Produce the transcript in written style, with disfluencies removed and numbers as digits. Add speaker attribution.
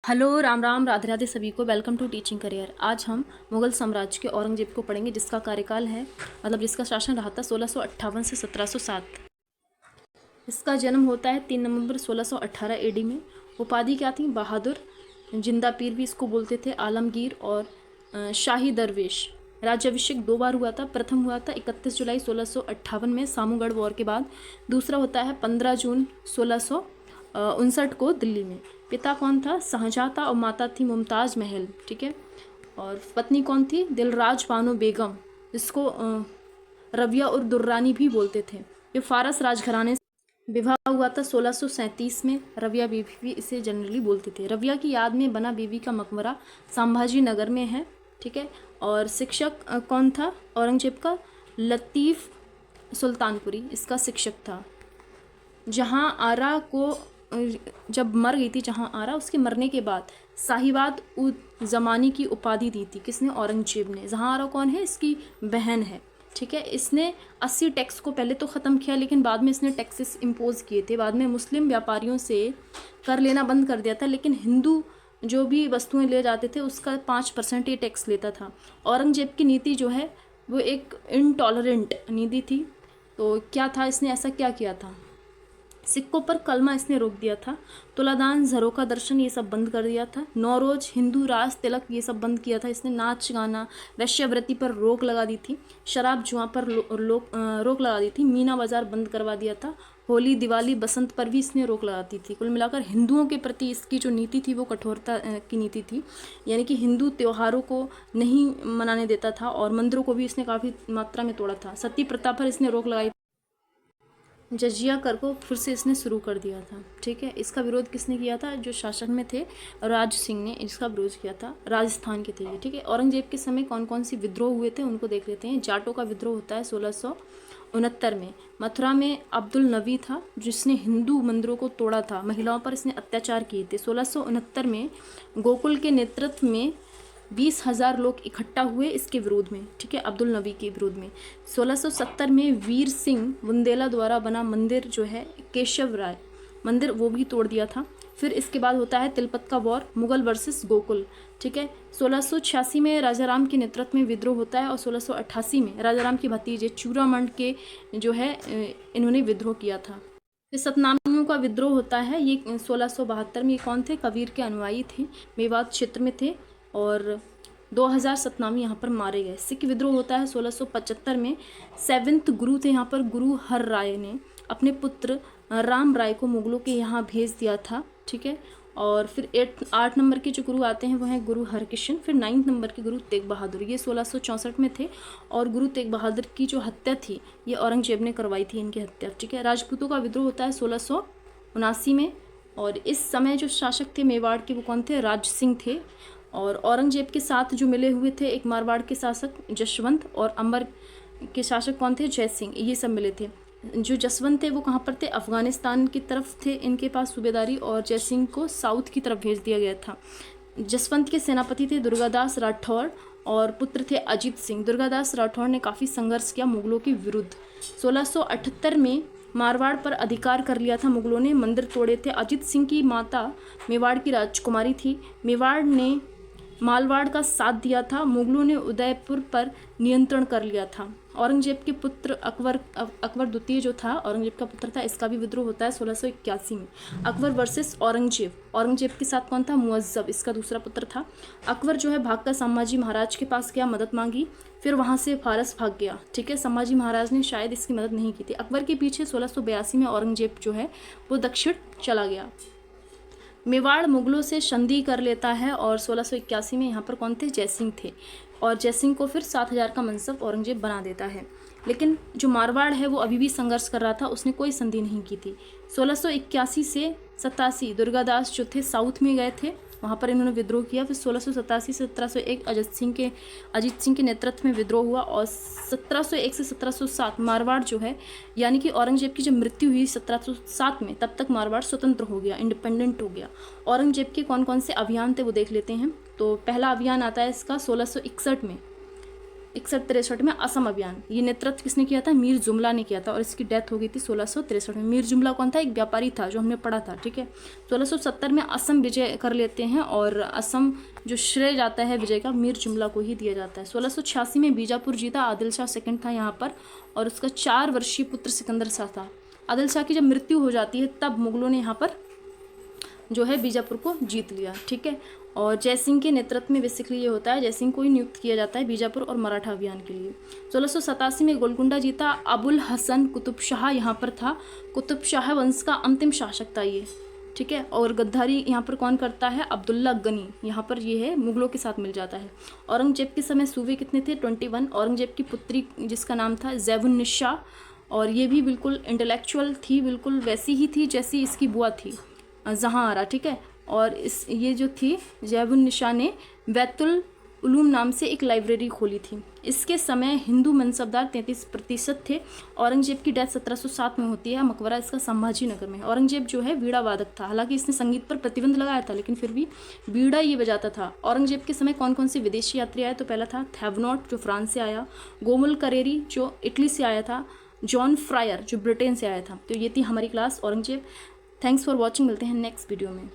Speaker 1: Hello Ram Ram Radhe Radhe सभी को। Welcome to teaching career. आज हम मुगल साम्राज्य के औरंगजेब को पढ़ेंगे, जिसका कार्यकाल है जिसका शासन रहा था 1658 से 1707। इसका जन्म होता है 3 नवंबर 1618 एडी में। उपाधि क्या थी? बहादुर, जिंदा पीर भी इसको बोलते थे, आलमगीर और शाही दरवेश। राज्याभिषेक 2 बार हुआ था। प्रथम हुआ था 31 जुलाई 1658 में सामूगढ़ वॉर के बाद। दूसरा होता है 15 जून 1659 को दिल्ली में। पिता कौन था? शाहजहाँ था और माता थी मुमताज़ महल। ठीक है। और पत्नी कौन थी? दिलराज बानो बेगम, जिसको रबिया और दुर्रानी भी बोलते थे। ये फारस राजघराने से विवाह हुआ था 1637 में। रबिया बीवी भी इसे जनरली बोलते थे। रबिया की याद में बना बीवी का मकबरा संभाजी नगर में है। ठीक है। और शिक्षक कौन था औरंगजेब का? लतीफ़ सुल्तानपुरी इसका शिक्षक था। जहाँ आरा को जब मर गई थी, जहाँ आरा, उसके मरने के बाद साहिबाद उद ज़मानी की उपाधि दी थी। किसने? औरंगजेब ने। जहाँ आरा कौन है? इसकी बहन है। ठीक है। इसने 80 टैक्स को पहले तो ख़त्म किया, लेकिन बाद में इसने टैक्सेस इम्पोज किए थे। बाद में मुस्लिम व्यापारियों से कर लेना बंद कर दिया था, लेकिन हिंदू जो भी वस्तुएं ले जाते थे उसका 5% ये टैक्स लेता था। औरंगजेब की नीति जो है वो एक इनटॉलरेंट नीति थी। तो क्या था, इसने ऐसा क्या किया था? सिक्कों पर कलमा इसने रोक दिया था। तुलादान, झरोखा दर्शन, ये सब बंद कर दिया था। नौरोज, हिंदू राज तिलक, ये सब बंद किया था इसने। नाच गाना, वैश्यावृत्ति पर रोक लगा दी थी। शराब जुआ पर रोक लगा दी थी। मीना बाजार बंद करवा दिया था। होली, दिवाली, बसंत पर भी इसने रोक लगा दी थी। कुल मिलाकर हिंदुओं के प्रति इसकी जो नीति थी वो कठोरता की नीति थी, यानी कि हिंदू त्योहारों को नहीं मनाने देता था और मंदिरों को भी इसने काफ़ी मात्रा में तोड़ा था। सती प्रथा पर इसने रोक लगाई। जजिया कर को फिर से इसने शुरू कर दिया था। ठीक है। इसका विरोध किसने किया था? जो शासन में थे राज सिंह ने इसका विरोध किया था। राजस्थान के थे ये। ठीक है। औरंगजेब के समय कौन कौन सी विद्रोह हुए थे उनको देख लेते हैं। जाटों का विद्रोह होता है 1669 में। मथुरा में अब्दुल नबी था, जिसने हिंदू मंदिरों को तोड़ा था। महिलाओं पर इसने अत्याचार किए थे। 1669 में गोकुल के नेतृत्व में 20,000 लोग इकट्ठा हुए इसके विरोध में। ठीक है, अब्दुल नबी के विरोध में। 1670 में वीर सिंह बुंदेला द्वारा बना मंदिर जो है केशव राय मंदिर, वो भी तोड़ दिया था। फिर इसके बाद होता है तिलपत का वॉर, मुगल वर्सेस गोकुल। ठीक है। 1686 में राजाराम के नेतृत्व में विद्रोह होता है और 1688 में राजाराम के भतीजे चूड़ामंड के जो है इन्होंने विद्रोह किया था। फिर सतनामियों का विद्रोह होता है, ये 1672 में। ये कौन थे? कबीर के अनुयायी थे, मेवात क्षेत्र में थे और 2000 सतनामी यहाँ पर मारे गए। सिख विद्रोह होता है 1675 में। 7वें गुरु थे यहाँ पर, गुरु हर राय ने अपने पुत्र राम राय को मुगलों के यहाँ भेज दिया था। ठीक है। और फिर 8 नंबर के जो गुरु आते हैं वो हैं गुरु हरकृष्ण। फिर 9 नंबर के गुरु तेग बहादुर, ये 1664 में थे। और गुरु तेग बहादुर की जो हत्या थी ये औरंगजेब ने करवाई थी, इनकी हत्या। ठीक है। राजपूतों का विद्रोह होता है 1679 में। और इस समय जो शासक थे मेवाड़ के वो कौन थे? राज सिंह थे। और औरंगजेब के साथ जो मिले हुए थे एक मारवाड़ के शासक जसवंत और अंबर के शासक कौन थे? जय सिंह, ये सब मिले थे। जो जसवंत थे वो कहाँ पर थे? अफगानिस्तान की तरफ थे इनके पास सूबेदारी, और जय सिंह को साउथ की तरफ भेज दिया गया था। जसवंत के सेनापति थे दुर्गादास राठौर और पुत्र थे अजीत सिंह। दुर्गादास राठौर ने काफ़ी संघर्ष किया मुगलों के विरुद्ध। 1678 में मारवाड़ पर अधिकार कर लिया था मुगलों ने, मंदिर तोड़े थे। अजीत सिंह की माता मेवाड़ की राजकुमारी थी। मेवाड़ ने मालवाड़ का साथ दिया था। मुगलों ने उदयपुर पर नियंत्रण कर लिया था। औरंगजेब के पुत्र अकबर द्वितीय जो था, औरंगजेब का पुत्र था, इसका भी विद्रोह होता है 1681 में। अकबर वर्सेस औरंगजेब। औरंगजेब के साथ कौन था? मुअज्जब, इसका दूसरा पुत्र था। अकबर जो है भागकर संभाजी महाराज के पास गया, मदद मांगी, फिर वहाँ से फारस भाग गया। ठीक है। संभाजी महाराज ने शायद इसकी मदद नहीं की थी। अकबर के पीछे 1682 में औरंगजेब जो है वो दक्षिण चला गया। मेवाड़ मुगलों से संधि कर लेता है और 1681 में यहाँ पर कौन थे? जयसिंह थे। और जयसिंह को फिर 7000 का मनसब औरंगजेब बना देता है। लेकिन जो मारवाड़ है वो अभी भी संघर्ष कर रहा था, उसने कोई संधि नहीं की थी। 1681 से 87 दुर्गादास जो थे साउथ में गए थे, वहाँ पर इन्होंने विद्रोह किया। फिर 1687 से 1701 अजीत सिंह के नेतृत्व में विद्रोह हुआ। और 1701 से 1707 मारवाड़ जो है, यानी कि औरंगजेब की जब मृत्यु हुई 1707 में, तब तक मारवाड़ स्वतंत्र हो गया, इंडिपेंडेंट हो गया। औरंगजेब के कौन कौन से अभियान थे वो देख लेते हैं। तो पहला अभियान आता है इसका 1661 में। 61-63 में असम अभियान, ये नेतृत्व किसने किया था? मीर जुमला ने किया था और इसकी डेथ हो गई थी 1663 में। मीर जुमला कौन था? एक व्यापारी था जो हमने पढ़ा था, ठीक है। 1670 में असम विजय कर लेते हैं और असम जो श्रेय जाता है विजय का मीर जुमला को ही दिया जाता है। 1686 में बीजापुर जीता, आदिल शाह सेकंड था यहाँ पर और उसका 4 वर्षीय पुत्र सिकंदर शाह था। आदिल शाह की जब मृत्यु हो जाती है तब मुगलों ने यहाँ पर जो है बीजापुर को जीत लिया, ठीक है। और जयसिंह के नेतृत्व में बेसिकली ये होता है, जयसिंह को ही नियुक्त किया जाता है बीजापुर और मराठा अभियान के लिए। 1687 में गोलकुंडा जीता, अबुल हसन कुतुब शाह यहाँ पर था, कुतुब शाह वंश का अंतिम शासक था ये, ठीक है। और गद्दारी यहाँ पर कौन करता है? अब्दुल्ला गनी, यहाँ पर ये है मुगलों के साथ मिल जाता है। औरंगजेब के समय सूबे कितने थे? 21। औरंगजेब की पुत्री जिसका नाम था ज़ैबुन्निसा, और ये भी बिल्कुल इंटेलेक्चुअल थी, बिल्कुल वैसी ही थी जैसी इसकी बुआ थी जहांआरा, ठीक है। और ये जो थी ज़ैबुन्निसा ने बैतुल उलूम नाम से एक लाइब्रेरी खोली थी। इसके समय हिंदू मनसबदार 33% थे। औरंगजेब की डेथ 1707 में होती है, मकबरा इसका संभाजी नगर में। औरंगजेब जो है बीड़ा वादक था, हालांकि इसने संगीत पर प्रतिबंध लगाया था लेकिन फिर भी बीड़ा ये बजाता था। औरंगजेब के समय कौन कौन से विदेशी यात्री आए? तो पहला था थैवनॉट जो फ्रांस से आया, गोमुल करेरी जो इटली से आया था, जॉन फ्रायर जो ब्रिटेन से आया था। तो ये थी हमारी class Aurangzeb. Thanks for watching, मिलते हैं नेक्स्ट वीडियो में।